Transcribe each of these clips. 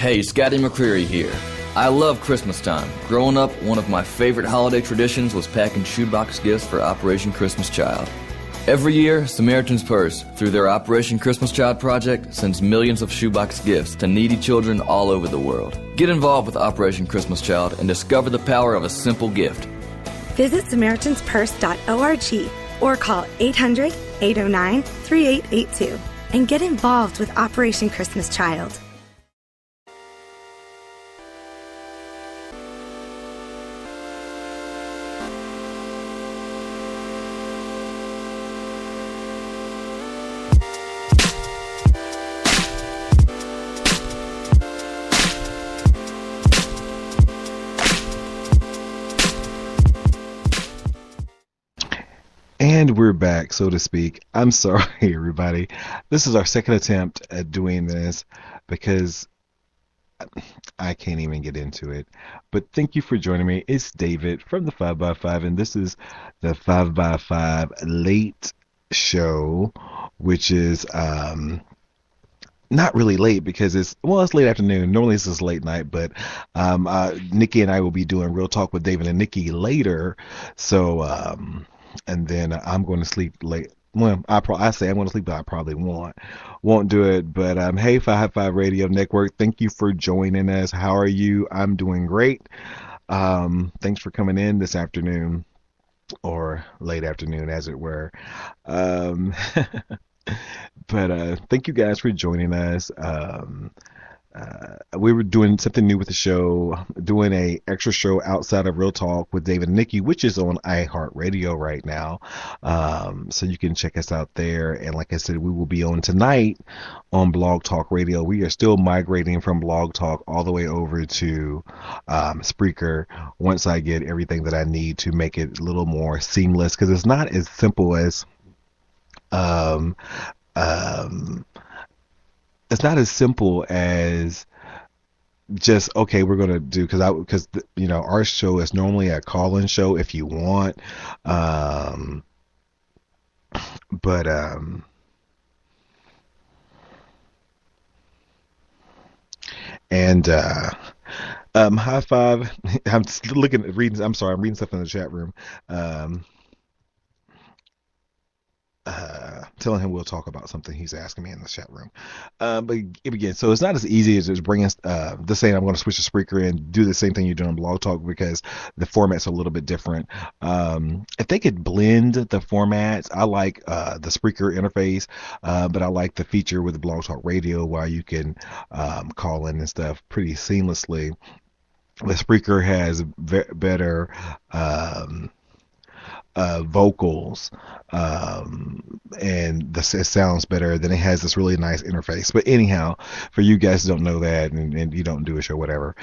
Hey, Scotty McCreery here. I love Christmas time. Growing up, one of my favorite holiday traditions was packing shoebox gifts for Operation Christmas Child. Every year, Samaritan's Purse, through their Operation Christmas Child project, sends millions of shoebox gifts to needy children all over the world. Get involved with Operation Christmas Child and discover the power of a simple gift. Visit SamaritansPurse.org or call 800-809-3882 and get involved with Operation Christmas Child. And we're back, so to speak. I'm sorry, everybody. This is our second attempt at doing this because I can't even get into it. But thank you for joining me. It's David from the 5x5, and this is the 5x5 late show, which is not really late because it's late afternoon. Normally this is late night, but Nikki and I will be doing Real Talk with David and Nikki later. So and then I'm going to sleep late. Well, I say I'm going to sleep, but I probably won't do it. But hey, 5 Radio Network, thank you for joining us. How are you? I'm doing great. Thanks for coming in this afternoon, or late afternoon, as it were. But thank you guys for joining us. We were doing something new with the show, doing a extra show outside of Real Talk with David and Nikki, which is on iHeartRadio right now. So you can check us out there. And like I said, we will be on tonight on Blog Talk Radio. We are still migrating from Blog Talk all the way over to Spreaker once I get everything that I need to make it a little more seamless, because it's not as simple as it's not as simple as just, okay, we're going to do, because our show is normally a call-in show if you want. High five. I'm reading stuff in the chat room. Telling him we'll talk about something he's asking me in the chat room. But again, so it's not as easy as just bringing just saying I'm going to switch to Spreaker and do the same thing you're doing on Blog Talk, because the format's a little bit different. If they could blend the formats, I like the Spreaker interface, but I like the feature with Blog Talk Radio while you can call in and stuff pretty seamlessly. The Spreaker has better vocals, and it sounds better. Then it has this really nice interface. But anyhow, for you guys who don't know that and you don't do a show, whatever,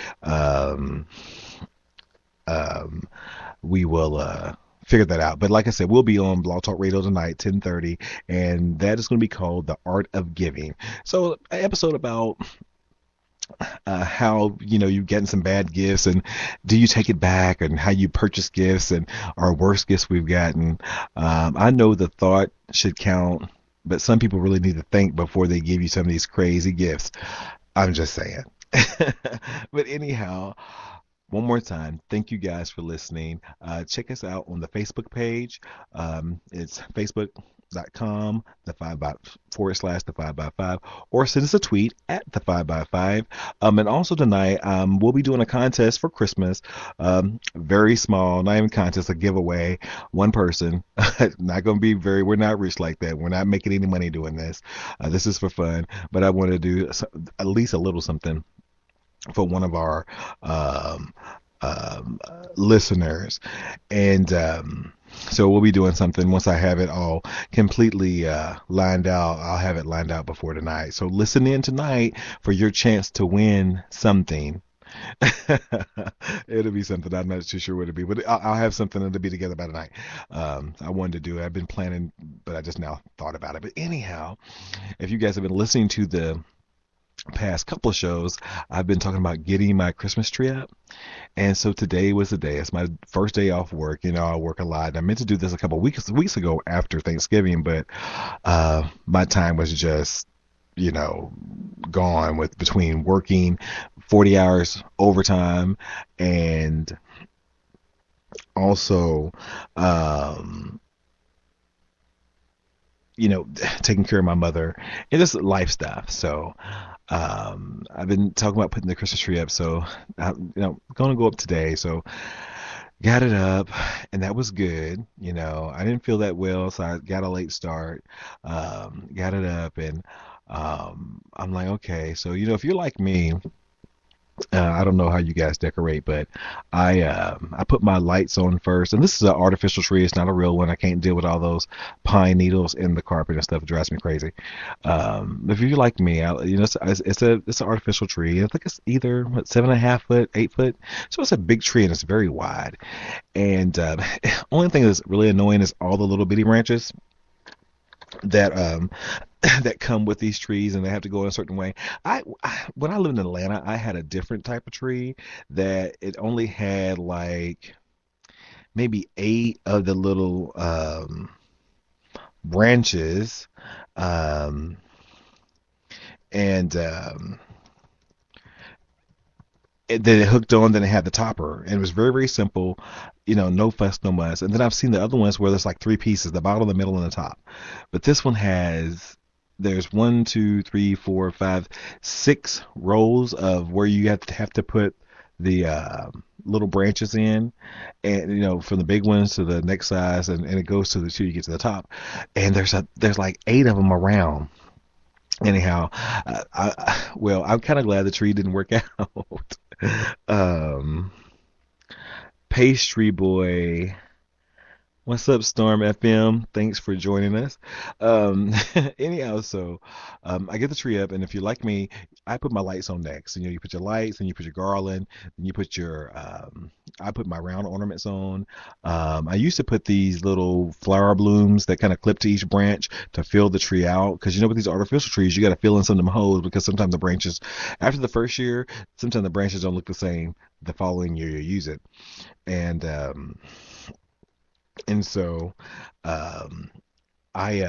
we will figure that out. But like I said, we'll be on Blog Talk Radio tonight, 10:30, and that is going to be called The Art of Giving. So an episode about how you're getting some bad gifts, and do you take it back, and how you purchase gifts, and our worst gifts we've gotten. I know the thought should count, but some people really need to think before they give you some of these crazy gifts. I'm just saying. But anyhow, one more time, thank you guys for listening. Check us out on the Facebook page. It's facebook.com the 5x5, or send us a tweet at the 5x5. And also tonight, we'll be doing a contest for Christmas. Very small, not even contest, a giveaway. One person. Not going to be we're not rich like that. We're not making any money doing this. This is for fun, but I want to do at least a little something for one of our listeners. And so we'll be doing something once I have it all completely lined out. I'll have it lined out before tonight. So listen in tonight for your chance to win something. It'll be something. I'm not too sure what it'll be, but I'll have something that'll be together by tonight. I wanted to do it. I've been planning, but I just now thought about it. But anyhow, if you guys have been listening to the past couple of shows, I've been talking about getting my Christmas tree up, and so today was the day. It's my first day off work. I work a lot. I meant to do this a couple of weeks ago after Thanksgiving, but my time was just gone between working 40 hours overtime, and also, um, you know, taking care of my mother and just life stuff. So, I've been talking about putting the Christmas tree up. So, going to go up today. So, got it up, and that was good. I didn't feel that well, so I got a late start. Got it up, and I'm like, okay. So, if you're like me, I don't know how you guys decorate, but I put my lights on first, and this is an artificial tree. It's not a real one. I can't deal with all those pine needles in the carpet and stuff. It drives me crazy. If you're like me, it's an artificial tree. I think it's either 7.5 foot, 8 foot. So it's a big tree and it's very wide. And only thing that's really annoying is all the little bitty branches that that come with these trees, and they have to go in a certain way. When I lived in Atlanta, I had a different type of tree that it only had like maybe 8 of the little branches, um, and then it hooked on. Then it had the topper, and it was very, very simple. No fuss, no muss. And then I've seen the other ones where there's like 3 pieces: the bottom, the middle, and the top. But this one there's 6 rows of where you have to put the little branches in, and from the big ones to the next size, and it goes to the two you get to the top, and there's like 8 of them around. Anyhow, well, I'm kind of glad the tree didn't work out. um, Pastry Boy, what's up, Storm FM? Thanks for joining us. Um, anyhow, so I get the tree up, and if you're like me, I put my lights on next. You put your lights, and you put your garland, and you put I put my round ornaments on. I used to put these little flower blooms that kind of clip to each branch to fill the tree out, because with these artificial trees, you got to fill in some of them holes, because sometimes the branches, after the first year, sometimes the branches don't look the same the following year you use it, and so um, I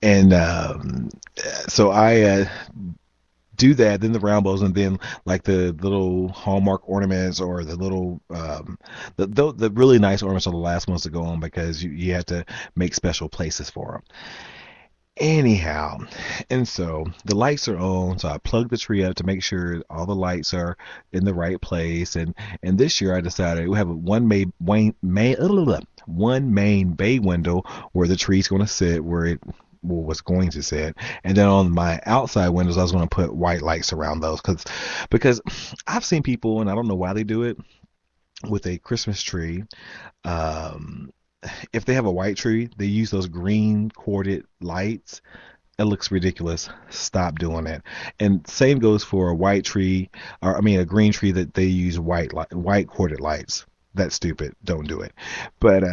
and so I do that, then the round bows, and then like the little Hallmark ornaments, or the little the really nice ornaments are the last ones to go on, because you have to make special places for them. Anyhow, and so the lights are on, so I plug the tree up to make sure all the lights are in the right place. And this year I decided we have one main bay window where the tree's going to sit, where it was going to sit, and then on my outside windows I was going to put white lights around those, because I've seen people, and I don't know why they do it, with a Christmas tree. Um, if they have a white tree, they use those green corded lights. It looks ridiculous. Stop doing it. And same goes for a white tree, or I mean a green tree that they use white corded lights. That's stupid. Don't do it. But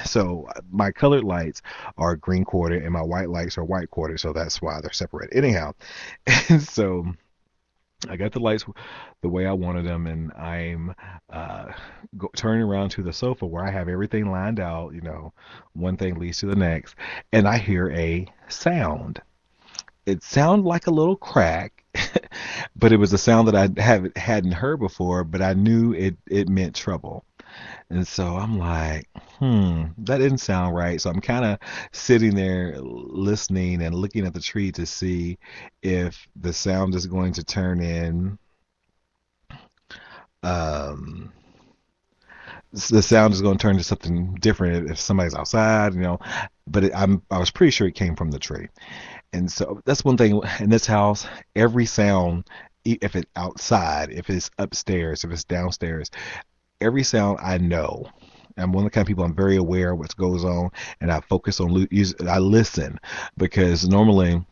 so my colored lights are green corded, and my white lights are white corded, so that's why they're separate. Anyhow, and so I got the lights the way I wanted them, and I'm turning around to the sofa where I have everything lined out. One thing leads to the next, and I hear a sound. It sounded like a little crack, but it was a sound that hadn't heard before, but I knew it meant trouble. And so I'm like, that didn't sound right. So I'm kind of sitting there listening and looking at the tree to see if the sound is going to turn in. Um, the sound is going to turn to something different if somebody's outside, But I was pretty sure it came from the tree. And so that's one thing in this house. Every sound, if it's outside, if it's upstairs, if it's downstairs, every sound I know. I'm one of the kind of people, I'm very aware of what goes on, and I focus on I listen, because normally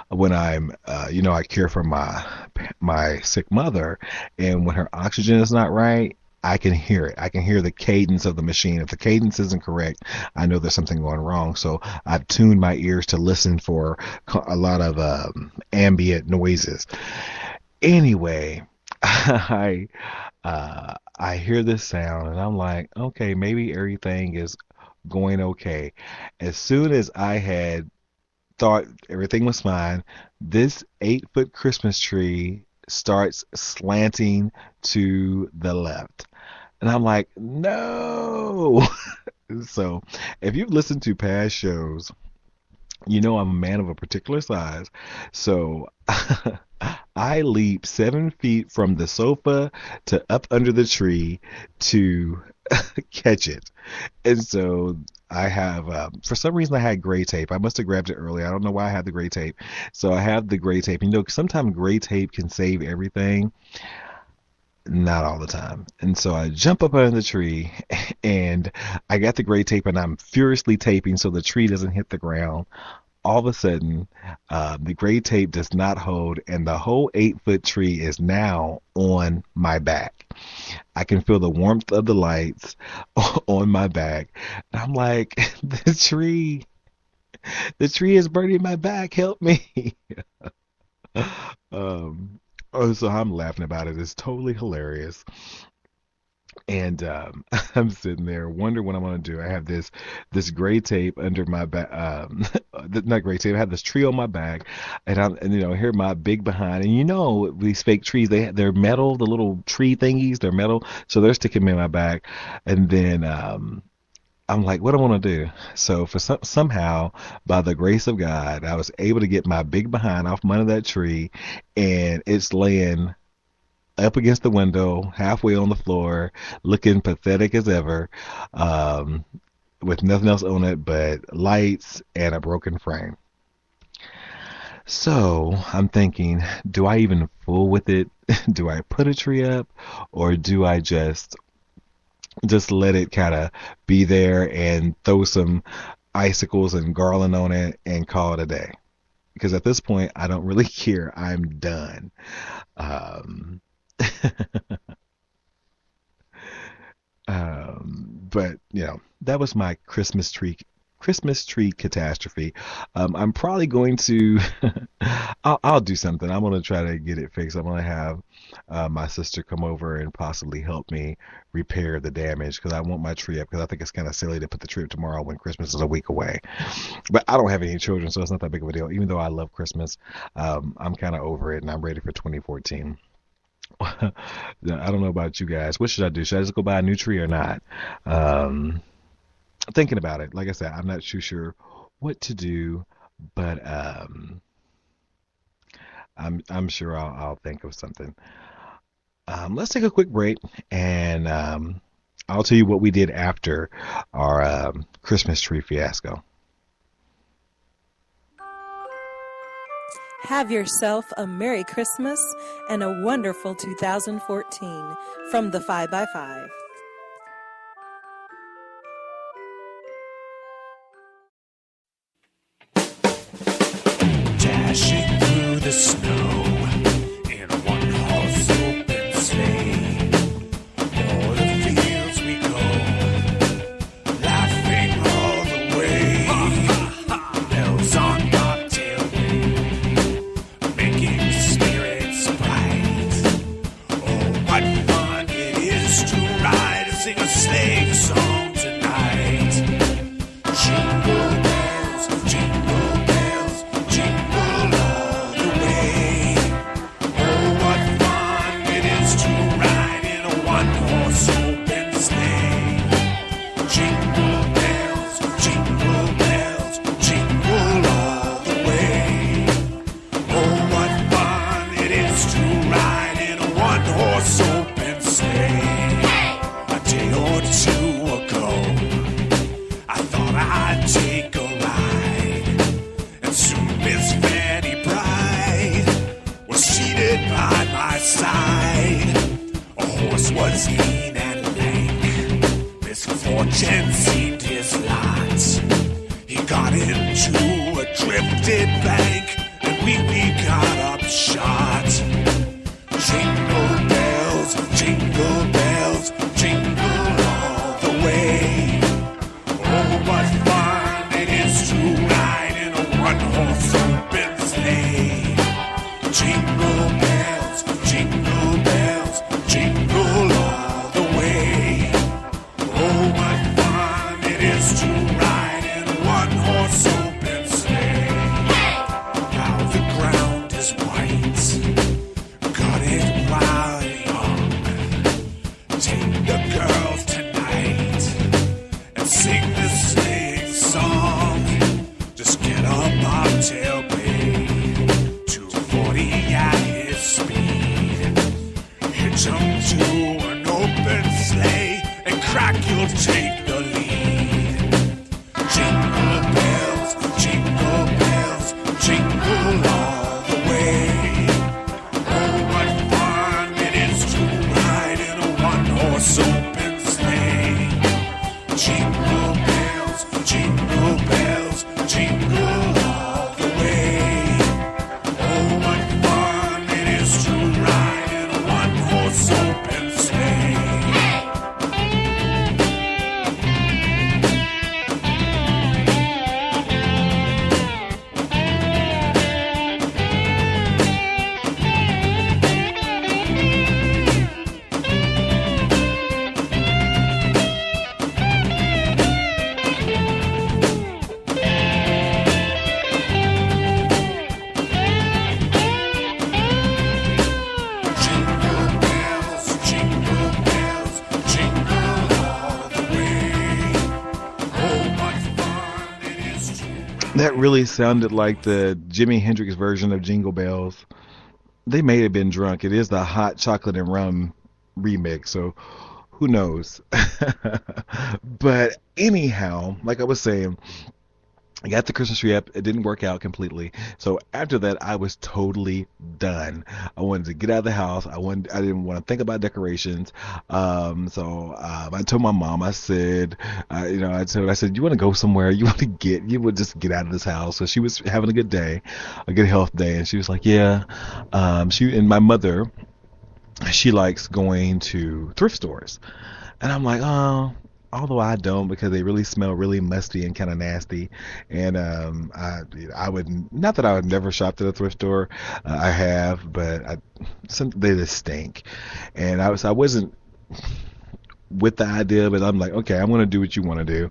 when I'm I care for my sick mother, and when her oxygen is not right, I can hear it. I can hear the cadence of the machine. If the cadence isn't correct, I know there's something going wrong. So I've tuned my ears to listen for a lot of ambient noises. Anyway, I hear this sound, and I'm like, okay, maybe everything is going okay. As soon as I had thought everything was fine. This 8 foot Christmas tree starts slanting to the left. And I'm like, no. So if you've listened to past shows, you know I'm a man of a particular size. So I leap 7 feet from the sofa to up under the tree to catch it. And so I have, for some reason, I had gray tape. I must have grabbed it early. I don't know why I had the gray tape. So I have the gray tape. You know, sometimes gray tape can save everything. Not all the time. And so I jump up under the tree and I got the gray tape and I'm furiously taping so the tree doesn't hit the ground. All of a sudden, the gray tape does not hold and the whole 8 foot tree is now on my back. I can feel the warmth of the lights on my back. And I'm like, the tree is burning my back. Help me. Oh, so I'm laughing about it. It's totally hilarious. And I'm sitting there, wondering what I'm gonna do. I have this gray tape under my back, not gray tape. I have this tree on my back, and you know, here my big behind. And you know, these fake trees, they're metal. The little tree thingies, they're metal, so they're sticking me in my back. And then I'm like, what do I want to do? So for somehow, by the grace of God, I was able to get my big behind off from under that tree, and it's laying up against the window, halfway on the floor, looking pathetic as ever, with nothing else on it but lights and a broken frame. So I'm thinking, do I even fool with it? Do I put a tree up, or do I just let it kind of be there and throw some icicles and garland on it and call it a day? Because at this point, I don't really care. I'm done. But you know, that was my Christmas tree catastrophe. I'm probably going to I'll do something. I'm going to try to get it fixed. I'm going to have my sister come over and possibly help me repair the damage, because I want my tree up, because I think it's kind of silly to put the tree up tomorrow when Christmas is a week away. But I don't have any children, so it's not that big of a deal. Even though I love Christmas, I'm kind of over it and I'm ready for 2014. I don't know about you guys. What should I do? Should I just go buy a new tree or not? Thinking about it. Like I said, I'm not too sure what to do, but I'm sure I'll think of something. Let's take a quick break, and I'll tell you what we did after our Christmas tree fiasco. Have yourself a Merry Christmas and a wonderful 2014 from the 5x5. Dashing through the snow in a one-horse open sleigh. O'er the fields we go, laughing all the way. Bells on bobtail ring, making spirits bright. Oh, what fun it is to ride and sing a sleighing song tonight. Jingle bells, jingle bells, jingle all the way. Oh, what fun it is to ride in a one-horse open sleigh. Jingle bells, jingle all the way. Oh, what fun it is to ride in a one-horse open sleigh. A day or two ago, I thought I'd take a ride, and soon Miss Fanny Bride was seated by my side. A horse was lean and lank, misfortune seemed his lot. He got into a drifted bank, and we got upshot. Jingle bells, jingle all the way. Oh, what fun it is to ride in a one-horse open sleigh. Jingle bells, jingle all the way. Oh, what fun it is to ride in a one-horse open sleigh. That really sounded like the Jimi Hendrix version of Jingle Bells. They may have been drunk. It is the hot chocolate and rum remix, so who knows? But anyhow, like I was saying, I got the Christmas tree up. It didn't work out completely. So after that, I was totally done. I wanted to get out of the house. I didn't want to think about decorations. I told my mom. I said, I said, you want to go somewhere? You would just get out of this house. So she was having a good day, a good health day, and she was like, yeah. My mother, she likes going to thrift stores, and I'm like, oh. Although I don't, because they really smell really musty and kind of nasty, and I would, not that I would never shop at a thrift store, I have, but they just stink, and I wasn't with the idea, but I'm like, okay, I'm going to do what you want to do,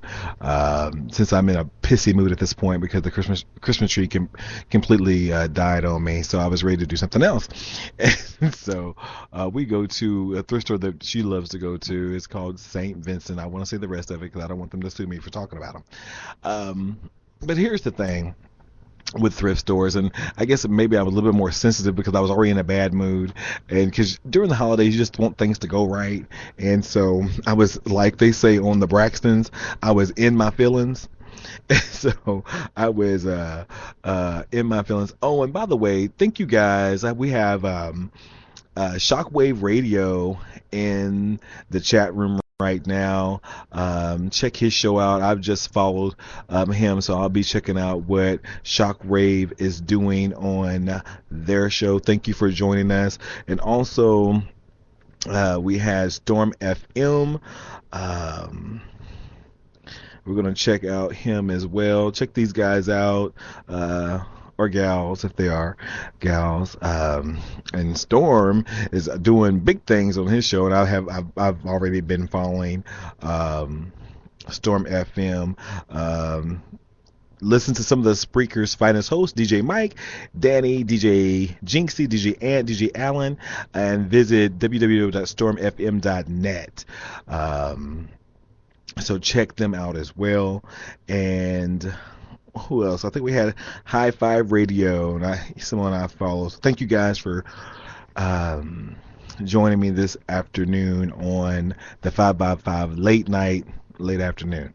since I'm in a pissy mood at this point because the Christmas tree completely died on me, so I was ready to do something else. And so we go to a thrift store that she loves to go to. It's called St. Vincent. I want to say the rest of it because I don't want them to sue me for talking about them. But here's the thing with thrift stores, and I guess maybe I was a little bit more sensitive because I was already in a bad mood, and because during the holidays you just want things to go right, and so I was, like they say on the Braxtons, I was in my feelings. So I was in my feelings. Oh, and by the way, thank you guys. We have Shockwave Radio in the chat room right now. Check his show out. I've just followed him, so I'll be checking out what Shockwave is doing on their show. Thank you for joining us. And also we had Storm FM. We're going to check out him as well. Check these guys out. Or gals, if they are gals. And Storm is doing big things on his show, and I've already been following Storm FM. Listen to some of the Spreaker's finest hosts, DJ Mike, Danny, DJ Jinxie, DJ Ant, DJ Allen, and visit www.stormfm.net. So check them out as well. And who else? I think we had High Five Radio, and someone I follow. So thank you guys for joining me this afternoon on the 5x5 late afternoon.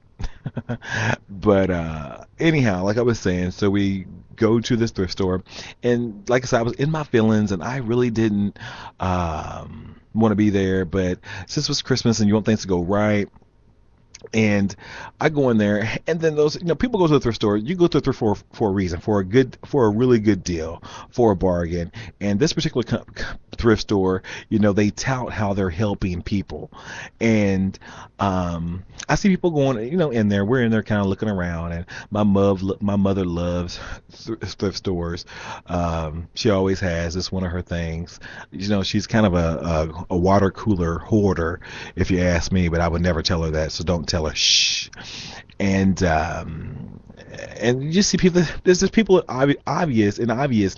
But anyhow, like I was saying, so we go to this thrift store, and like I said, I was in my feelings, and I really didn't want to be there. But since it was Christmas and you want things to go right, and I go in there, and then those, people go to the thrift store. You go to the thrift for a reason, for a really good deal, for a bargain. And this particular thrift store, they tout how they're helping people. And I see people going, in there. We're in there kind of looking around, and my mother loves thrift stores. She always has. It's one of her things. She's kind of a water cooler hoarder, if you ask me, but I would never tell her that, so don't tell her shh. And you just see people, there's just people obvious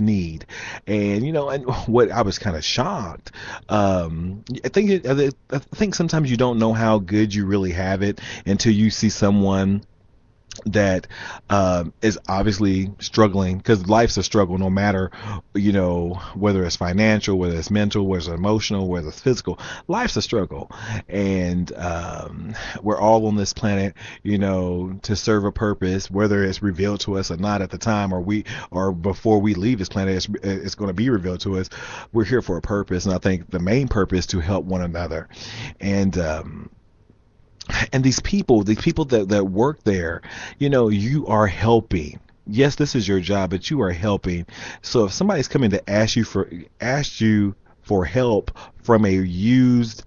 need, and and what, I was kind of shocked. I think sometimes you don't know how good you really have it until you see someone that is obviously struggling, because life's a struggle, no matter whether it's financial, whether it's mental, whether it's emotional, whether it's physical. Life's a struggle, and we're all on this planet to serve a purpose, whether it's revealed to us or not at the time, or before we leave this planet, it's going to be revealed to us. We're here for a purpose, and I think the main purpose is to help one another. And these people that work there, you are helping. Yes, this is your job, but you are helping. So if somebody's coming to ask you for help from a used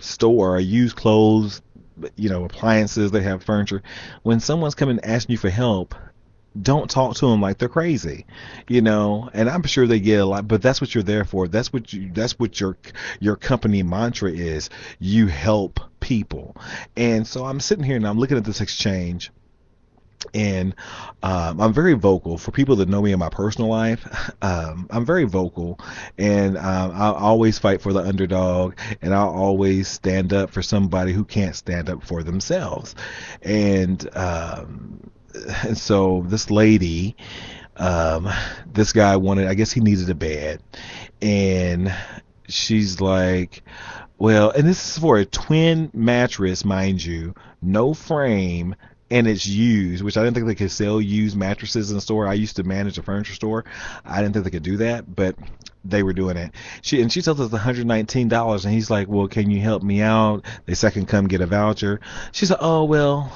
store, a used clothes, appliances, they have furniture. When someone's coming asking you for help, don't talk to them like they're crazy, and I'm sure they get a lot, but that's what you're there for. That's what your company mantra is. You help people. And so I'm sitting here and I'm looking at this exchange, and I'm very vocal. For people that know me in my personal life, I'm very vocal, and I'll always fight for the underdog, and I'll always stand up for somebody who can't stand up for themselves. And And so this lady, this guy wanted, I guess he needed a bed. And she's like, well, and this is for a twin mattress, mind you, no frame, and it's used, which I didn't think they could sell used mattresses in the store. I used to manage a furniture store. I didn't think they could do that, but they were doing it. She tells us $119, and he's like, well, can you help me out? They said I can come get a voucher. She said, oh, well,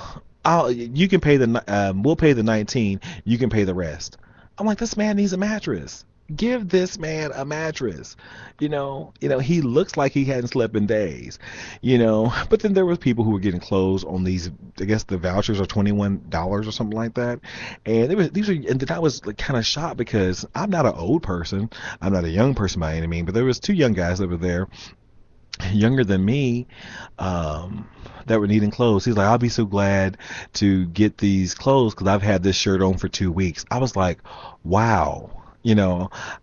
you can pay we'll pay the 19, you can pay the rest. I'm like, this man needs a mattress. Give this man a mattress. He looks like he hadn't slept in days. But then there was people who were getting clothes on these. I guess the vouchers are $21 or something like that. And and then I was kind of shocked because I'm not an old person. I'm not a young person by any means. But there was two young guys that were there, younger than me, that were needing clothes. He's like, I'll be so glad to get these clothes because I've had this shirt on for 2 weeks. I was like, wow.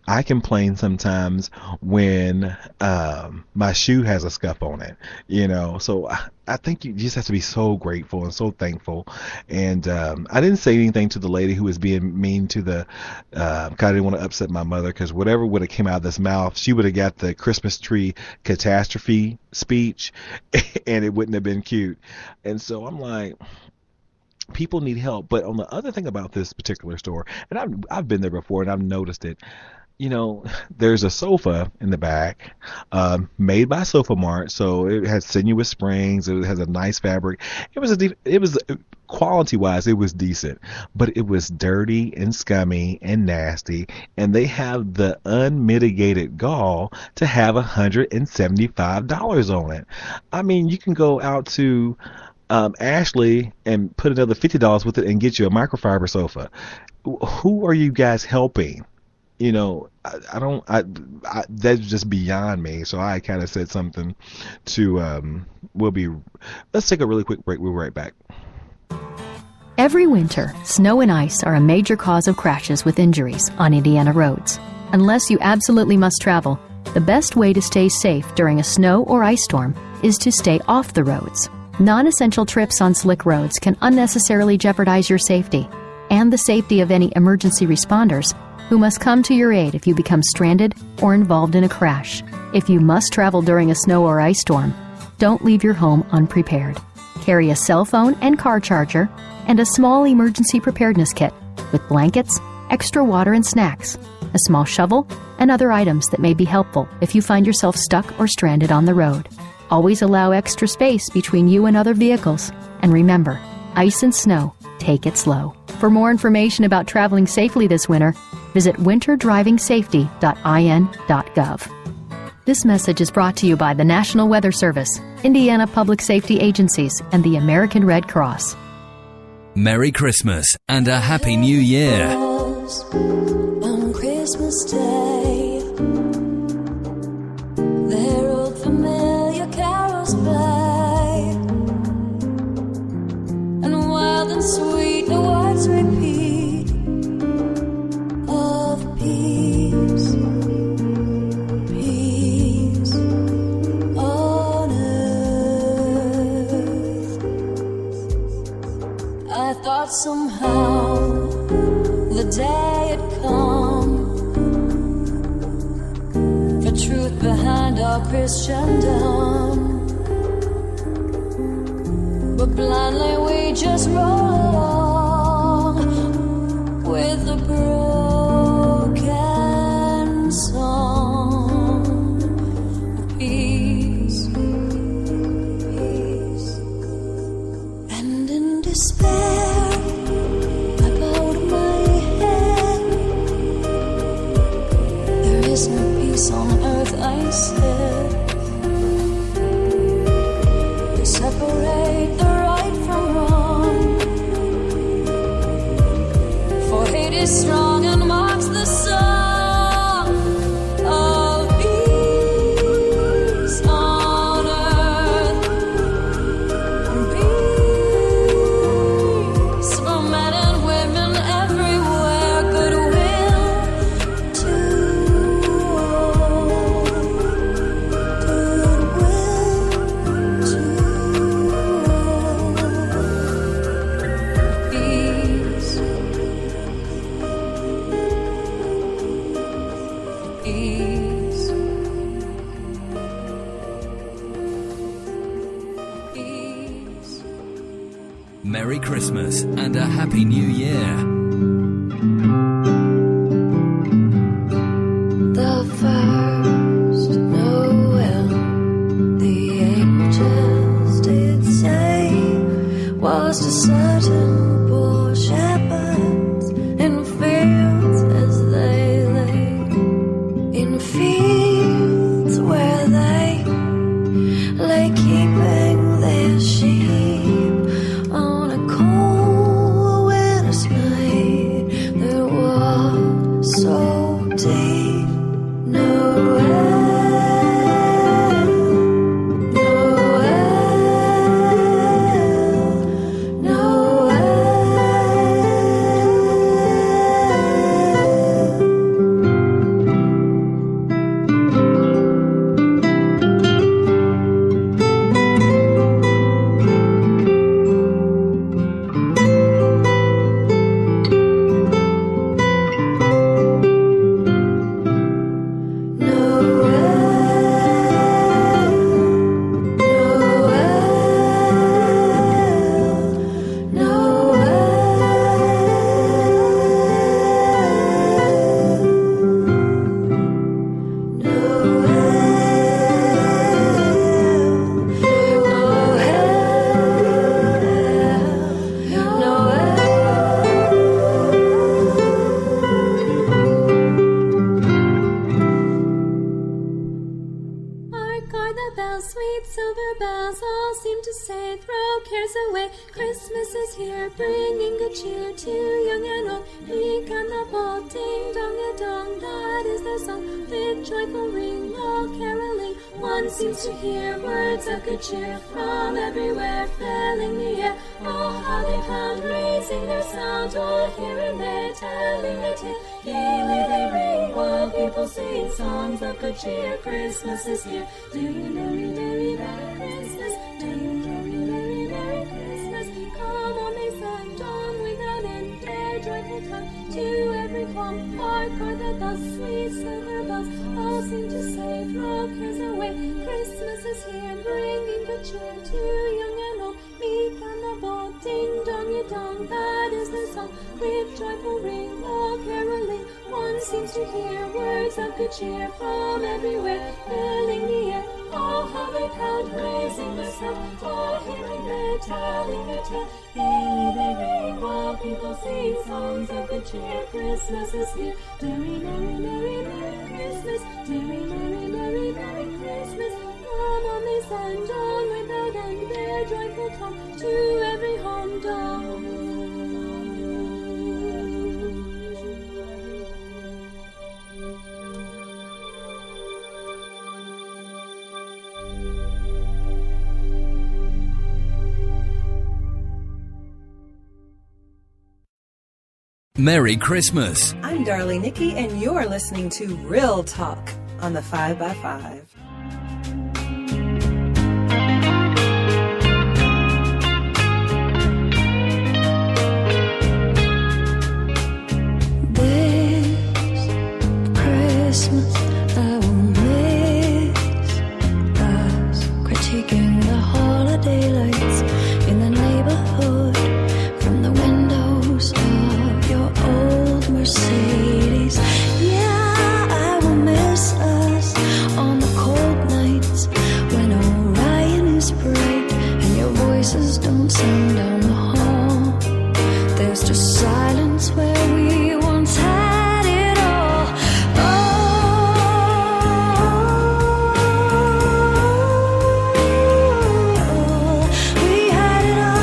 I complain sometimes when my shoe has a scuff on it, so I think you just have to be so grateful and so thankful. And I didn't say anything to the lady who was being mean to the, I didn't want to upset my mother, because whatever would have came out of this mouth, she would have got the Christmas tree catastrophe speech and it wouldn't have been cute. And so I'm like, people need help. But on the other thing about this particular store, and I've been there before and I've noticed it, there's a sofa in the back, made by Sofa Mart, so it has sinuous springs, it has a nice fabric. It was quality wise, it was decent, but it was dirty and scummy and nasty, and they have the unmitigated gall to have $175 on it. I mean, you can go out to Ashley and put another $50 with it and get you a microfiber sofa. Who are you guys helping? That's just beyond me. So I kind of said something to, let's take a really quick break. We'll be right back. Every winter, snow and ice are a major cause of crashes with injuries on Indiana roads. Unless you absolutely must travel, the best way to stay safe during a snow or ice storm is to stay off the roads. Non-essential trips on slick roads can unnecessarily jeopardize your safety and the safety of any emergency responders who must come to your aid if you become stranded or involved in a crash. If you must travel during a snow or ice storm, don't leave your home unprepared. Carry a cell phone and car charger and a small emergency preparedness kit with blankets, extra water and snacks, a small shovel, and other items that may be helpful if you find yourself stuck or stranded on the road. Always allow extra space between you and other vehicles. And remember, ice and snow, take it slow. For more information about traveling safely this winter, visit winterdrivingsafety.in.gov. This message is brought to you by the National Weather Service, Indiana Public Safety Agencies, and the American Red Cross. Merry Christmas and a Happy New Year. On Christmas Day, their old familiar carols play, and wild and sweet the words repeat of peace, peace on earth. I thought somehow the day had come for truth behind our Christendom, but blindly we just roll along with the broken song of peace, peace, and in despair I bowed my head. There is no peace on earth, I said, to separate the right from wrong, for hate is strong and marks the song of peace on earth, peace for men and women everywhere, goodwill to all, goodwill to all, peace Merry Christmas and a Happy New Year. The first Noel, the angels did say, was to certain poor shepherds in fields as they lay, in fields where they lay keeping their sheep on a cold winter's night that was so deep. To hear words of good cheer from everywhere, filling the air. Oh, how they pound, raising their sound, or here and there, telling a tale. Gaily they ring while people sing songs of good cheer. Christmas is here. Merry, merry, merry, merry Christmas. Merry, merry, merry, merry Christmas. Come on, they sang on without end, their joyful tongue to every home. Hark, heard the bells, sweet silver bells, all seem to say, throw cares away. Christmas is here, bringing good cheer to young and old, meek and the bold. Ding dong, you dong, that is the song. With joyful ring, all caroling, one seems to hear words of good cheer from everywhere, filling the air. Oh, how they pound, raising the sound, all hearing their telling a tale. Gaily they ring while people sing songs of good cheer. Christmas is here. Merry, merry, merry, merry Christmas. Merry, merry, merry, merry Christmas. Come on, they send on without end their joyful tongue to every home dong. Merry Christmas. I'm Darlie Nikki, and you're listening to Real Talk on the 5x5. This Christmas I will miss us critiquing the holiday lights in the neighborhood from the windows of your old Mercedes. Yeah, I will miss us on the cold nights when Orion is bright and your voices don't sound down the hall. There's just silence where we once had it all. Oh, we had it all.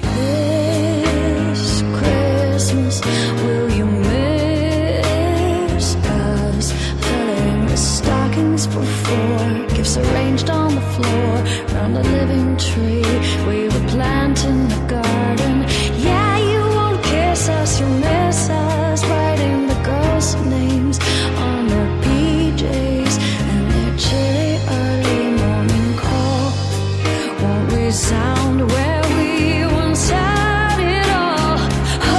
This Christmas, will you miss us? Filling the stockings for four, gifts arranged on the floor, round the living tree we were planting the garden. Yeah, you won't kiss us, you'll miss us, writing the girls' names on their PJs and their chilly early morning call. Won't we sound where we once had it all? Oh,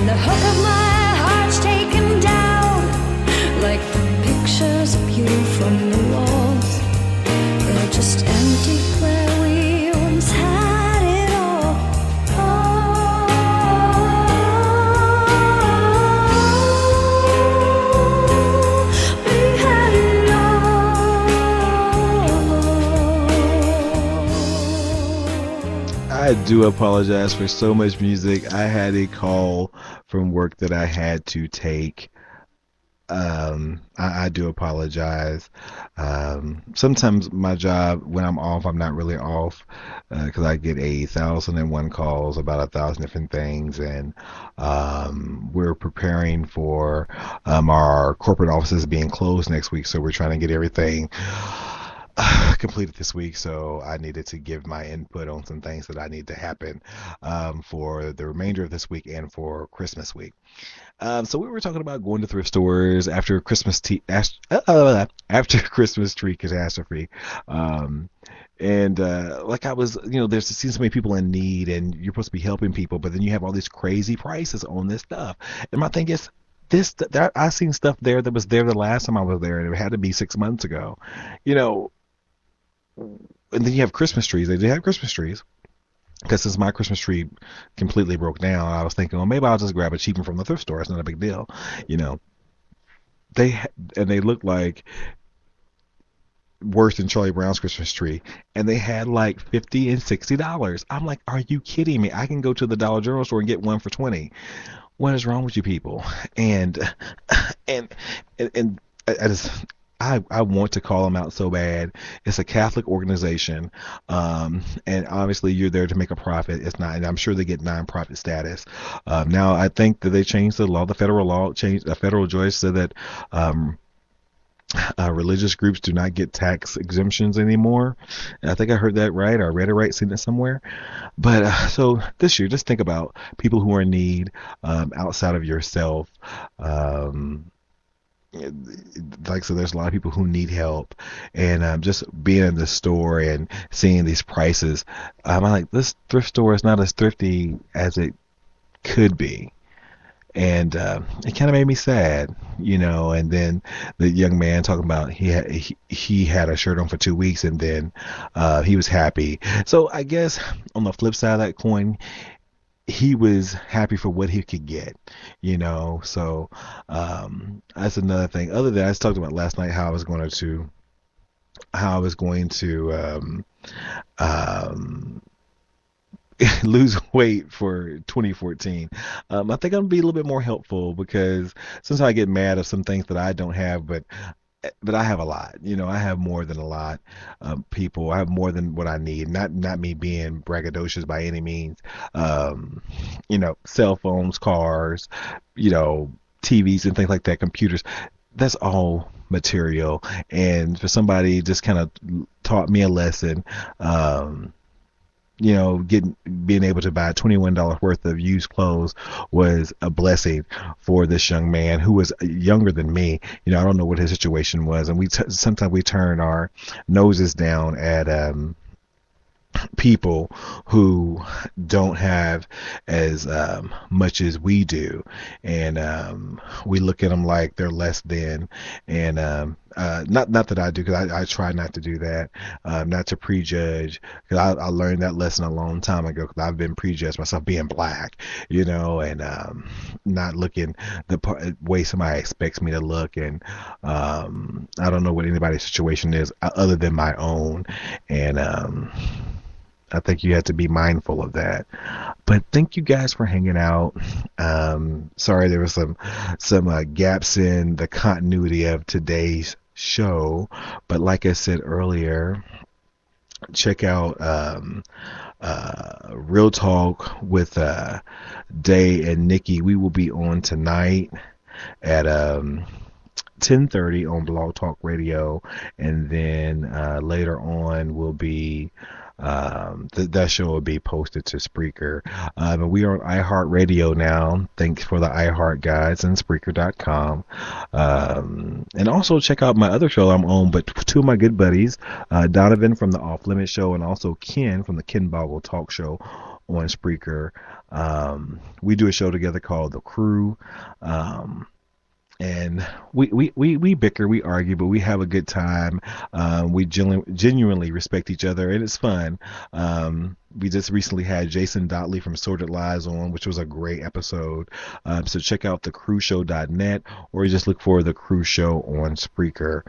and the hook of my heart's taken down, like the pictures of you from the walls. They're just empty where we once had it all. We had it all. I do apologize for so much music. I had a call from work that I had to take. I do apologize. Sometimes my job, when I'm off, I'm not really off because I get 1,001 calls about 1,000 different things, and we're preparing for our corporate offices being closed next week, so we're trying to get everything completed this week. So I needed to give my input on some things that I need to happen for the remainder of this week and for Christmas week. So we were talking about going to thrift stores after Christmas after Christmas tree catastrophe. And like I was, there's seen so many people in need, and you're supposed to be helping people, but then you have all these crazy prices on this stuff. And my thing is, I seen stuff there that was there the last time I was there, and it had to be 6 months ago, And then you have Christmas trees. They did have Christmas trees. Because since my Christmas tree completely broke down, I was thinking, well, maybe I'll just grab a cheap one from the thrift store. It's not a big deal, They looked like worse than Charlie Brown's Christmas tree, and they had like $50 and $60. I'm like, are you kidding me? I can go to the Dollar General store and get one for $20. What is wrong with you people? And I just. I want to call them out so bad. It's a Catholic organization, and obviously you're there to make a profit. It's not, and I'm sure they get nonprofit status. Now I think that they changed the law. The federal law changed. A federal judge said that religious groups do not get tax exemptions anymore. And I think I heard that right, or I read it right, seen it somewhere. But so this year, just think about people who are in need outside of yourself. Like, so there's a lot of people who need help, and just being in the store and seeing these prices, I'm like, this thrift store is not as thrifty as it could be, and it kind of made me sad, And then the young man talking about he had a shirt on for 2 weeks, and then he was happy. So I guess on the flip side of that coin, he was happy for what he could get, so that's another thing. Other than I just talked about last night how I was going to lose weight for 2014. I think I'm gonna be a little bit more helpful, because sometimes I get mad at some things that I don't have, but I have a lot. I have more than a lot of people. I have more than what I need. Not me being braggadocious by any means. Cell phones, cars, TVs and things like that, computers. That's all material. And for somebody just kind of taught me a lesson. Being able to buy $21 worth of used clothes was a blessing for this young man who was younger than me. I don't know what his situation was, and sometimes we turn our noses down at people who don't have as much as we do, and we look at them like they're less than, and not that I do, because I try not to do that, not to prejudge, because I learned that lesson a long time ago, because I've been prejudged myself being black, and not looking the way somebody expects me to look, and I don't know what anybody's situation is other than my own, and I think you have to be mindful of that. But thank you guys for hanging out. Sorry there was some gaps in the continuity of today's show, but like I said earlier, check out Real Talk with Day and Nikki. We will be on tonight at 10:30 on Blog Talk Radio, and then later on will be that show will be posted to Spreaker. But we are on iHeartRadio now. Thanks for the iHeart guys and Spreaker.com. And also check out my other show I'm on, but two of my good buddies, Donovan from the Off Limit Show and also Ken from the Ken Boggle Talk Show, on Spreaker. We do a show together called The Crew. And we bicker, we argue, but we have a good time. We genuinely respect each other, and it's fun. We just recently had Jason Dotley from Sorted Lies on, which was a great episode. So check out thecrewshow.net, or just look for The Crew Show on Spreaker.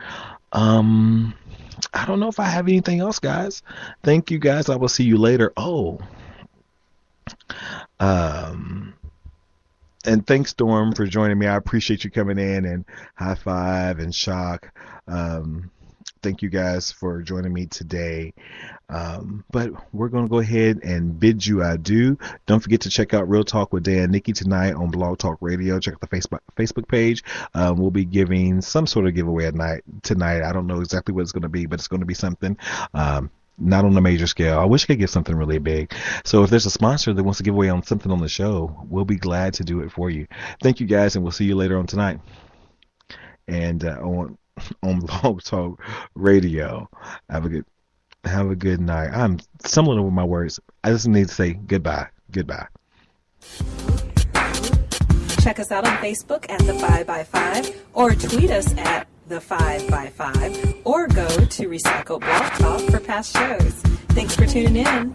I don't know if I have anything else, guys. Thank you, guys. I will see you later. And thanks, Storm, for joining me. I appreciate you coming in, and High Five and Shock. Thank you guys for joining me today. But we're going to go ahead and bid you adieu. Don't forget to check out Real Talk with Dan and Nikki tonight on Blog Talk Radio. Check out the Facebook page. We'll be giving some sort of giveaway tonight. I don't know exactly what it's going to be, but it's going to be something. Not on a major scale. I wish I could get something really big. So if there's a sponsor that wants to give away on something on the show, we'll be glad to do it for you. Thank you, guys, and we'll see you later on tonight. And on Blog Talk Radio. Have a good night. I'm stumbling over my words. I just need to say goodbye. Goodbye. Check us out on Facebook at The 5x5, or tweet us at The 5x5, or go to Recycle Blog Talk for past shows. Thanks for tuning in.